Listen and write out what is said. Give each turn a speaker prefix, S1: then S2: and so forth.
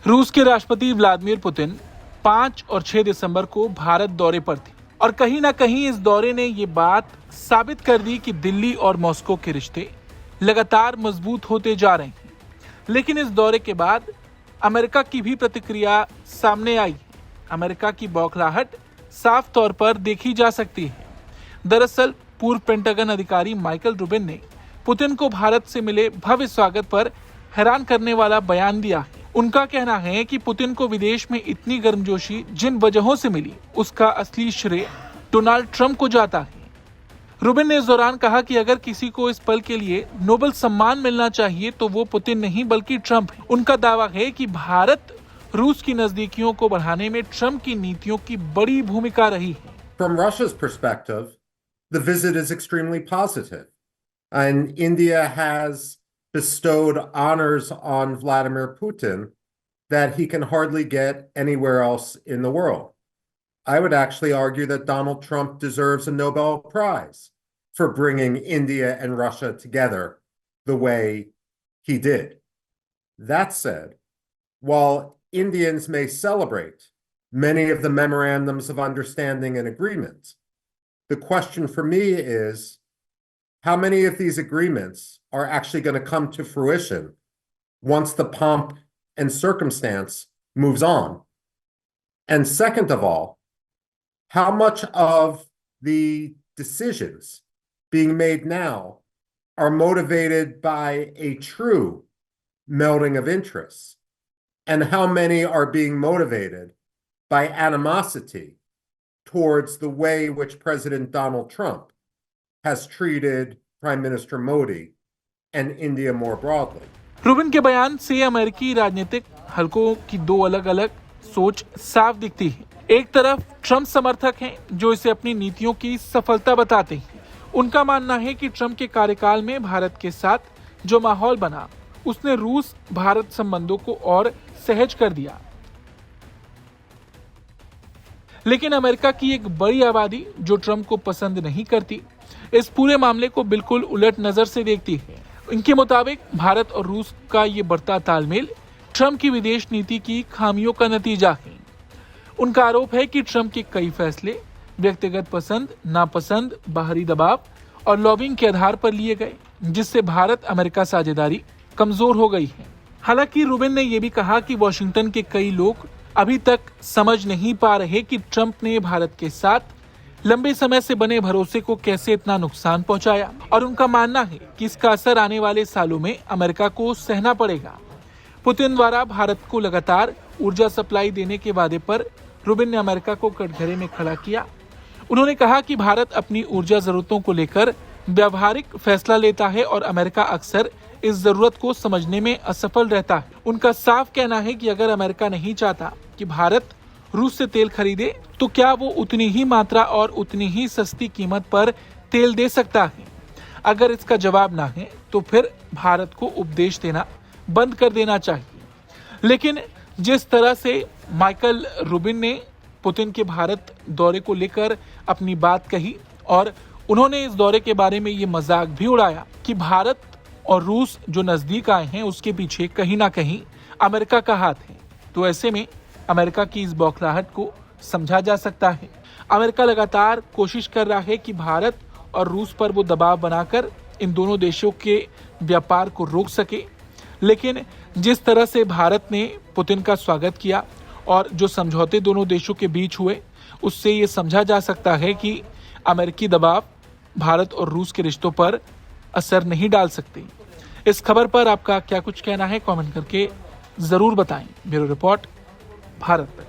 S1: रूस के राष्ट्रपति व्लादिमीर पुतिन 5 और 6 दिसंबर को भारत दौरे पर थे और कहीं ना कहीं इस दौरे ने ये बात साबित कर दी कि दिल्ली और मॉस्को के रिश्ते लगातार मजबूत होते जा रहे हैं। लेकिन इस दौरे के बाद अमेरिका की भी प्रतिक्रिया सामने आई। अमेरिका की बौखलाहट साफ तौर पर देखी जा सकती है। दरअसल पूर्व पेंटागन अधिकारी माइकल रूबिन ने पुतिन को भारत से मिले भव्य स्वागत पर हैरान करने वाला बयान दिया है। उनका कहना है कि पुतिन को विदेश में इतनी गर्मजोशी जिन वजहों से मिली, उसका असली श्रेय डोनाल्ड ट्रंप को जाता है। रूबिन ने इस दौरान कहा कि अगर किसी को इस पल के लिए नोबेल सम्मान मिलना चाहिए तो वो पुतिन नहीं बल्कि ट्रंप है। उनका दावा है कि भारत रूस की नजदीकियों को बढ़ाने में ट्रंप की नीतियों की बड़ी भूमिका रही है।
S2: From Russia's perspective, the visit is extremely positive, and India has bestowed honors on Vladimir Putin that he can hardly get anywhere else in the world. I would actually argue that Donald Trump deserves a Nobel Prize for bringing India and Russia together the way he did. That said, while Indians may celebrate many of the memorandums of understanding and agreement, the question for me is, how many of these agreements are actually going to come to fruition once the pomp and circumstance moves on? And second of all, how much of the decisions being made now are motivated by a true melding of interests? And how many are being motivated by animosity towards the way which President Donald Trump has treated Prime Minister Modi and India more broadly?
S1: Rubin के बयान से अमेरिकी राजनीतिक हलकों की दो अलग अलग सोच साफ दिखती है। एक तरफ ट्रंप समर्थक हैं जो इसे अपनी नीतियों की सफलता बताते हैं। उनका मानना है कि ट्रंप के कार्यकाल में भारत के साथ जो माहौल बना, उसने रूस भारत संबंधों को और सहज कर दिया। लेकिन अमेरिका की एक बड़ी आबादी जो ट्रंप को पसंद नहीं करती, इस पूरे मामले को बिल्कुल उलट नजर से देखती है। इनके मुताबिक भारत और रूस का ये बढ़ता तालमेल ट्रंप की विदेश नीति की खामियों का नतीजा है। उनका आरोप है कि ट्रंप के कई फैसले व्यक्तिगत पसंद, नापसंद, बाहरी दबाव और लॉबिंग के आधार पर लिए गए, जिससे भारत अमेरिका साझेदारी कमजोर हो गई है। हालांकि रूबिन ने यह भी कहा कि वॉशिंगटन के कई लोग अभी तक समझ नहीं पा रहे कि ट्रंप ने भारत के साथ लंबे समय से बने भरोसे को कैसे इतना नुकसान पहुंचाया, और उनका मानना है कि इसका असर आने वाले सालों में अमेरिका को सहना पड़ेगा। पुतिन द्वारा भारत को लगातार ऊर्जा सप्लाई देने के वादे पर रूबिन ने अमेरिका को कटघरे में खड़ा किया। उन्होंने कहा कि भारत अपनी ऊर्जा जरूरतों को लेकर व्यावहारिक फैसला लेता है और अमेरिका अक्सर इस जरूरत को समझने में असफल रहता है। उनका साफ कहना है कि अगर अमेरिका नहीं चाहता कि भारत रूस से तेल खरीदे, तो क्या वो उतनी ही मात्रा और उतनी ही सस्ती कीमत पर तेल दे सकता है? अगर इसका जवाब ना है तो फिर भारत को उपदेश देना बंद कर देना चाहिए। लेकिन जिस तरह से माइकल रूबिन ने पुतिन के भारत दौरे को लेकर अपनी बात कही और उन्होंने इस दौरे के बारे में ये मजाक भी उड़ाया कि भारत और रूस जो नजदीक आए हैं उसके पीछे कहीं ना कहीं अमेरिका का हाथ है, तो ऐसे में अमेरिका की इस बौखलाहट को समझा जा सकता है। अमेरिका लगातार कोशिश कर रहा है कि भारत और रूस पर वो दबाव बनाकर इन दोनों देशों के व्यापार को रोक सके। लेकिन जिस तरह से भारत ने पुतिन का स्वागत किया और जो समझौते दोनों देशों के बीच हुए, उससे ये समझा जा सकता है कि अमेरिकी दबाव भारत और रूस के रिश्तों पर असर नहीं डाल सकते। इस खबर पर आपका क्या कुछ कहना है, कमेंट करके जरूर बताएं। ब्यूरो रिपोर्ट, भारत तक।